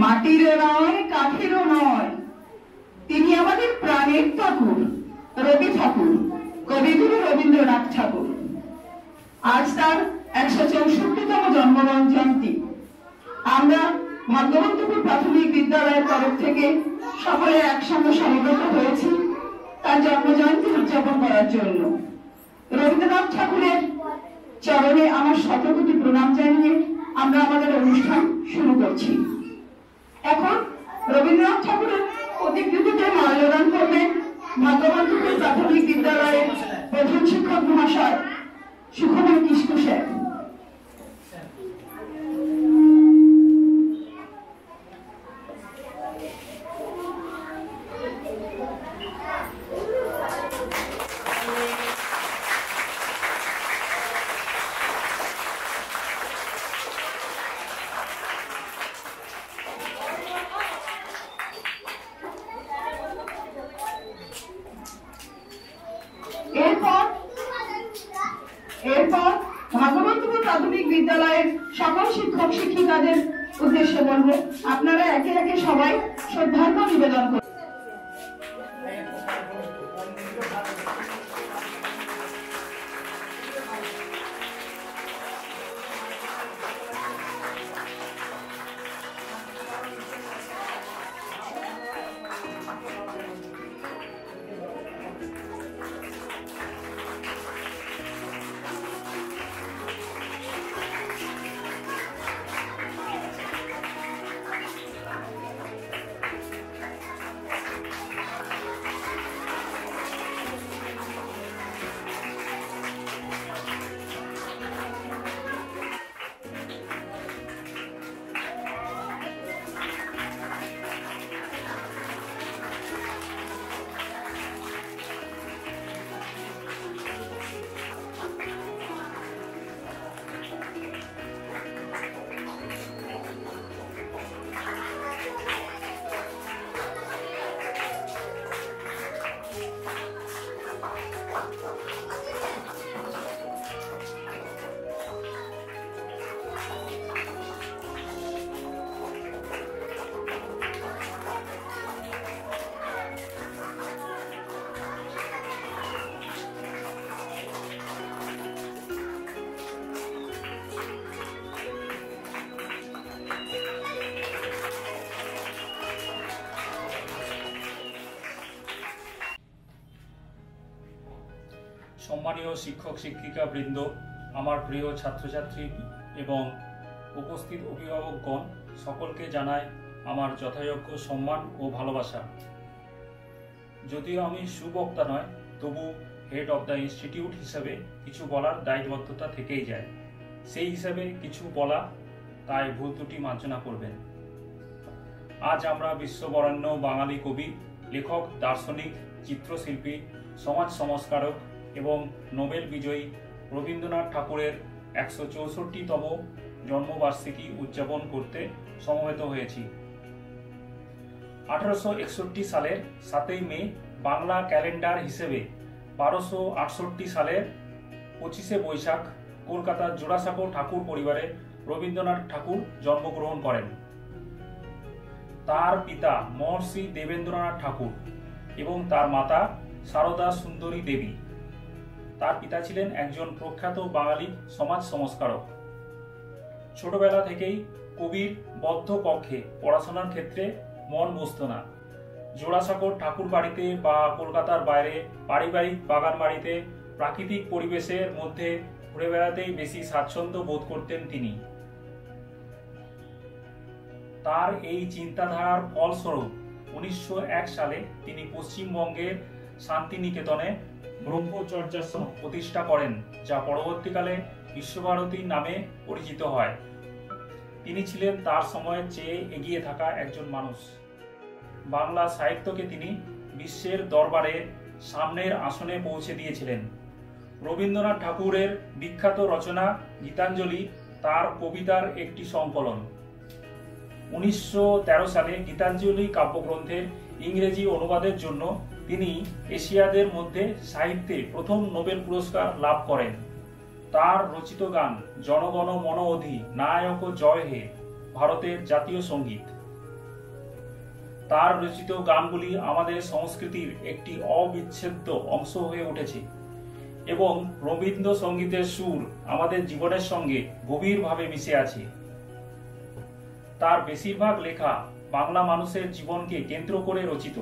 মাটির নয়, কাঠেরও নয়, তিনি আমাদের প্রাণের ঠাকুর, রবি ঠাকুর, কবিগুরু রবীন্দ্রনাথ ঠাকুর। আজ তার 164তম জন্মদিন জয়ন্তী। আমরা ভাগ্যবন্তপুর প্রাথমিক বিদ্যালয়ের তরফ থেকে সকলে একসঙ্গে সমবেত হয়েছি তার জন্মজয়ন্তী উদযাপন করার জন্য। রবীন্দ্রনাথ ঠাকুরের চরণে আমার শতকোটি প্রণাম জানিয়ে আমরা আমাদের অনুষ্ঠান শুরু করছি। এখন রবীন্দ্রনাথ ঠাকুরের প্রতিকৃতিতে মাল্যদান করবেন ভাগ্যবন্তপুর প্রাথমিক বিদ্যালয়ের প্রধান শিক্ষক মহাশয় সুখময় কিস্কু স্যার। এরপর ভাগ্যবন্তপুর প্রাথমিক বিদ্যালয়ের সকল শিক্ষক শিক্ষিকাদের উদ্দেশ্যে বলবো, আপনারা একে একে সবাই শ্রদ্ধার্ঘ্য নিবেদন করুন। সম্মানীয় শিক্ষক শিক্ষিকা বৃন্দ, আমার প্রিয় ছাত্রছাত্রী এবং উপস্থিত অভিভাবকগণ, সকলকে জানাই আমার যথাযোগ্য সম্মান ও ভালোবাসা। যদিও আমি সুবক্তা নয়, তবু হেড অব দ্য ইনস্টিটিউট হিসেবে কিছু বলার দায়বদ্ধতা থেকেই যায়। সেই হিসাবে কিছু বলা, তাই ভুল ত্রুটি মার্জনা করবেন। আজ আমরা বিশ্ববরেণ্য বাঙালি কবি, লেখক, দার্শনিক, চিত্রশিল্পী, সমাজ সংস্কারক এবং নোবেল বিজয়ী রবীন্দ্রনাথ ঠাকুরের 164তম জন্মবার্ষিকী উদযাপন করতে সমবেত হয়েছি। 1861 সালের 7ই মে বাংলা ক্যালেন্ডার হিসেবে 1268 সালের 25শে বৈশাখ কলকাতার জোড়াসাঁকো ঠাকুর পরিবারে রবীন্দ্রনাথ ঠাকুর জন্মগ্রহণ করেন। তার পিতা মহর্ষি দেবেন্দ্রনাথ ঠাকুর এবং তার মাতা সারদা সুন্দরী দেবী। তার পিতা ছিলেন একজন প্রখ্যাত বাঙালি সমাজ সংস্কারক। ছোটবেলা থেকেই কবির বদ্ধ কক্ষে পড়াশোনার ক্ষেত্রে মন বসত না। জোড়াসাঁকোর ঠাকুর বাড়িতে বা কলকাতার বাইরে পারিবারিক বাগান বাড়িতে প্রাকৃতিক পরিবেশের মধ্যে ঘুরে বেড়াতেই বেশি স্বাচ্ছন্দ্য বোধ করতেন তিনি। তার এই চিন্তাধারার ফলস্বরূপ 1901 সালে তিনি পশ্চিমবঙ্গের শান্তিনিকেতনে ব্রহ্মচর্যাশ্রম প্রতিষ্ঠা করেন, যা পরবর্তীকালে বিশ্বভারতী নামে পরিচিত হয়। তিনি ছিলেন তার সময়ের চেয়ে এগিয়ে থাকা একজন মানুষ। বাংলা সাহিত্যকে তিনি বিশ্বের দরবারে সামনের আসনে পৌঁছে দিয়েছিলেন। রবীন্দ্রনাথ ঠাকুরের বিখ্যাত রচনা গীতাঞ্জলি তার কবিতার একটি সংকলন। 1913 সালে গীতাঞ্জলি কাব্যগ্রন্থের ইংরেজি অনুবাদের জন্য তিনি এশিয়াদের মধ্যে সাহিত্যে প্রথম নোবেল পুরস্কার লাভ করেন। তার রচিত গান জনগণ মন অধি নায়ক জয় হে ভারতের জাতীয় সঙ্গীত। তার রচিত গানগুলি আমাদের সংস্কৃতির একটি অবিচ্ছেদ্য অংশ হয়ে উঠেছে এবং রবীন্দ্রসঙ্গীতের সুর আমাদের জীবনের সঙ্গে গভীরভাবে মিশে আছে। তার বেশিরভাগ লেখা বাংলা মানুষের জীবনকে কেন্দ্র করে রচিত।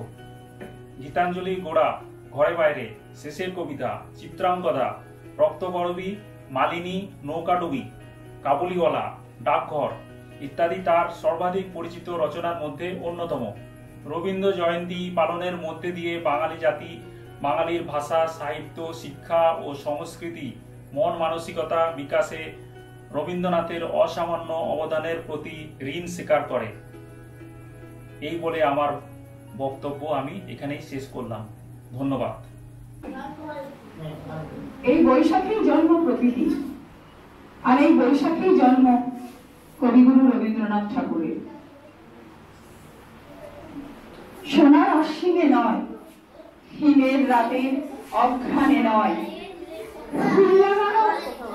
গীতাঞ্জলি গোড়া, ঘরে বাইরে, শেষের কবিতা, চিত্রাঙ্গদা, রক্তকরবী, মালিনী, নৌকাডুবি, কাবুলিওয়ালা, ডাকঘর ইত্যাদি তার সর্বাধিক পরিচিত রচনার মধ্যে অন্যতম। রবীন্দ্র জয়ন্তী পালনের মধ্যে দিয়ে বাঙালি জাতি বাঙালির ভাষা, সাহিত্য, শিক্ষা ও সংস্কৃতি, মন মানসিকতা বিকাশে রবীন্দ্রনাথের অসামান্য অবদানের প্রতি ঋণ স্বীকার করে। এই বলে আমার বক্তব্য আমি এখানেই শেষ করলাম। ধন্যবাদ। এই বৈশাখেই জন্ম প্রকৃতি, আর এই বৈশাখেই জন্ম কবিগুরু রবীন্দ্রনাথ ঠাকুরের। সোনার আশ্বিনে নয়, হিমের রাতের অঘ্রাণে নয়, ফুল লাগানো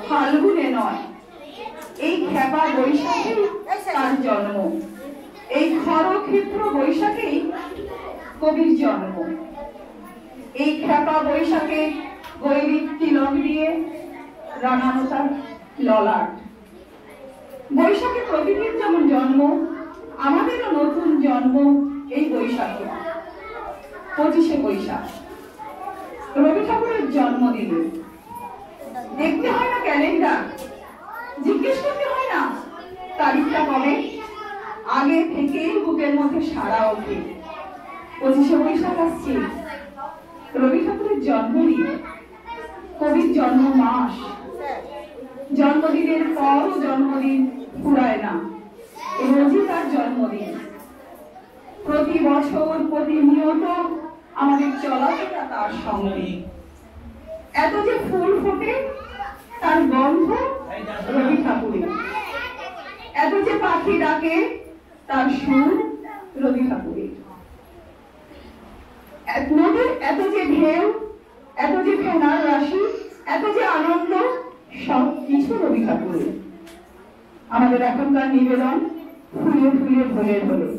ফাল্গুনে নয়, এই খেপা বৈশাখেই তার জন্ম। এই খরক্ষেত্র বৈশাখেই কবির জন্ম। এই খেপা বৈশাখে গৈরিক তিলক দিয়ে রাঙানো তার ললাট। বৈশাখে প্রকৃতির যেমন জন্ম, আমাদেরও নতুন জন্ম এই বৈশাখে। 25শে বৈশাখ রবি ঠাকুরের জন্মদিন। দেখতে হয় না ক্যালেন্ডার, জিজ্ঞেস করতে হয় না তারিখটা কবে, আগে থেকেই বুকের মধ্যে সাড়া ওঠে 25শে বৈশাখ আসছে, রবি ঠাকুরের জন্মদিন, কবির জন্ম মাস। জন্মদিনের পরও জন্মদিন ফুরায় না, রোজই তার জন্মদিন। প্রতি বছর প্রতিনিয়ত আমাদের চলাফেরা তার সঙ্গে। এত যে ফুল ফোটে তার গন্ধ রবি ঠাকুরের, এত যে পাখি ডাকে তার সুর রবি ঠাকুরের, নদীর এত যে ঢেউ, এত যে ফেনার রাশি, এত যে আনন্দ, সব কিছু রবি ঠাকুরের। আমাদের এখনকার নিবেদন ফুলে ফুলে ভরে ভরে।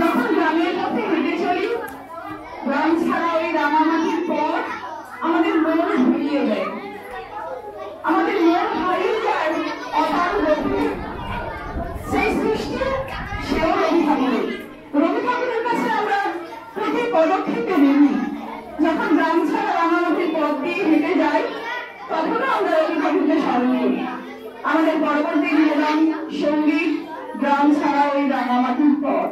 যখন গ্রামের পথে হেঁটে চলি, গ্রাম ছাড়া ওই রাঙামাটির পথ আমাদের মন ভুলিয়ে দেয়, আমাদের মন হারিয়ে যায় অপার গভীরে। সেই সৃষ্টি সেও রবি ঠাকুরের। রবি ঠাকুরের কাছে আমরা প্রতি পদক্ষেপে নেই। যখন গ্রাম ছাড়া রাঙামাটির পথ দিয়ে হেঁটে যাই, তখনও আমরা রবি ঠাকুরকে স্মরণ করি। আমাদের পরবর্তী নিবেদন সঙ্গীত গ্রাম ছাড়া ওই রাঙামাটির পথ।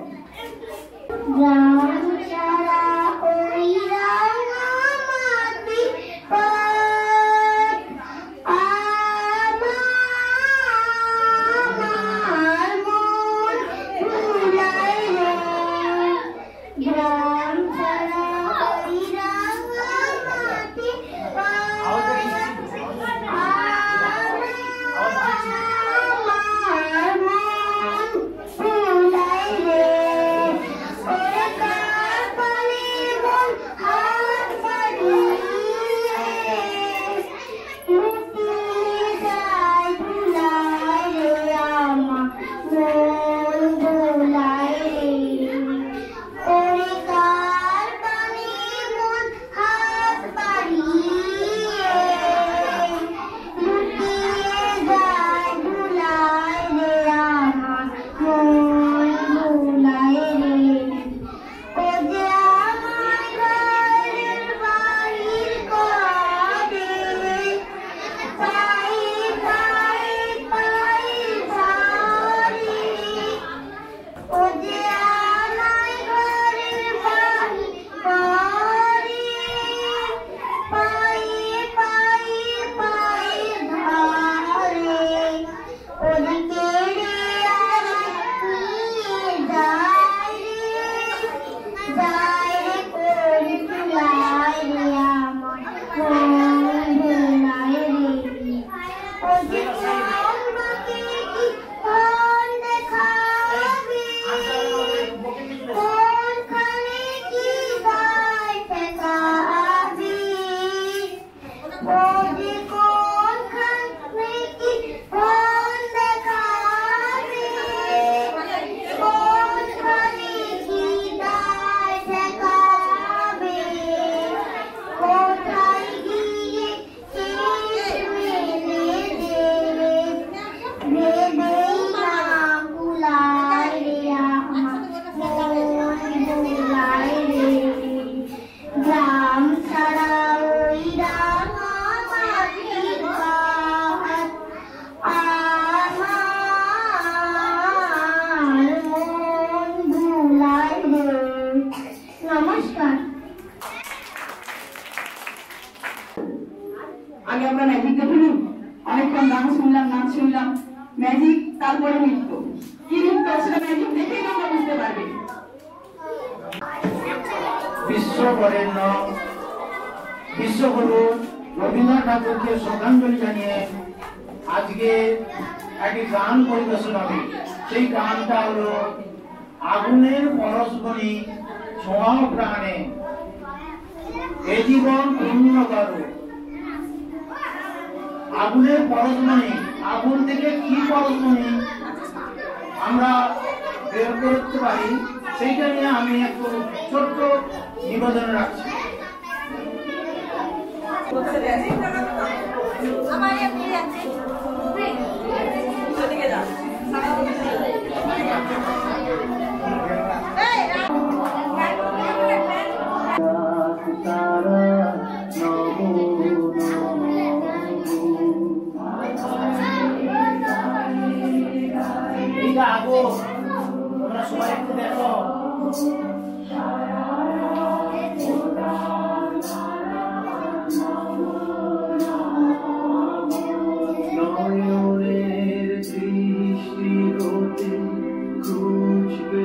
গ্রাম ছাড়া ওই রাঙামাটি পথ আমার মন ভুলায় রে। গ্রাম ছাড়া ওই রাঙামাটি পথ আমার মন ভুলায় রে। আগে আমরা ম্যাজিক দেখিনি, অনেকক্ষণ গান শুনলাম, নাচ শুনলাম, ম্যাজিক, তারপরে নৃত্য। কি নৃত্য সেটা ম্যাজিক দেখেই তোমরা বুঝতে পারবে। বিশ্ববরেণ্য বিশ্বগুরু রবীন্দ্রনাথ ঠাকুরকে শ্রদ্ধাঞ্জলি জানিয়ে আজকে একটি গান পরিবেশন হবে। সেই গানটা হলো আগুনের পরশমণি ছোঁয়াও প্রাণে, এ জীবন পূর্ণ করো। আগুনের পরশমণি, আগুন থেকে কি পরশমণি আমরা বের করতে পারি, সেইটা নিয়ে আমি একটু ছোট্ট নিবেদন রাখছি। আগো তোমরা সবাই একটু দেখো। নয়নের দৃষ্টি হতে খুঁজবে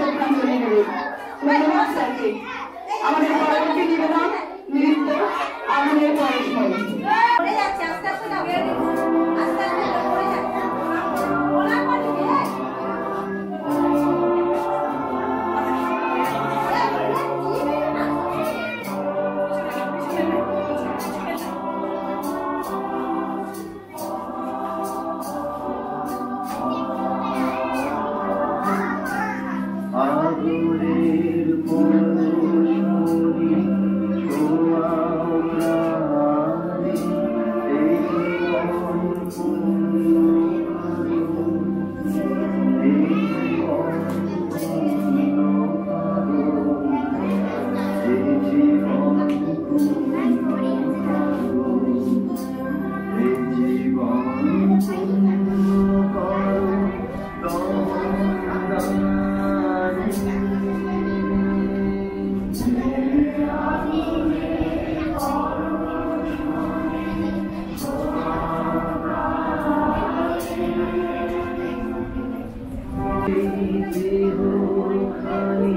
শ্রদ্ধাঞ্জলি দেবে। ধন্যবাদ স্যারকে। আমাদের পরবর্তী নিবেদন নৃত্য আমাদের পরস্মরী। পড়ে যাচ্ছে আস্তে আস্তে দাও আস্তে আস্তে পড়ে যাচ্ছে ওলা পানি আগুনের পরশমণি ছোঁয়াও প্রাণে, এই জীবন পূর্ণ করো, এই জীবন পূর্ণ করো, এই জীবন পূর্ণ করো, এই জীবন পূর্ণ করো, তোমার দানে। দেহ খানি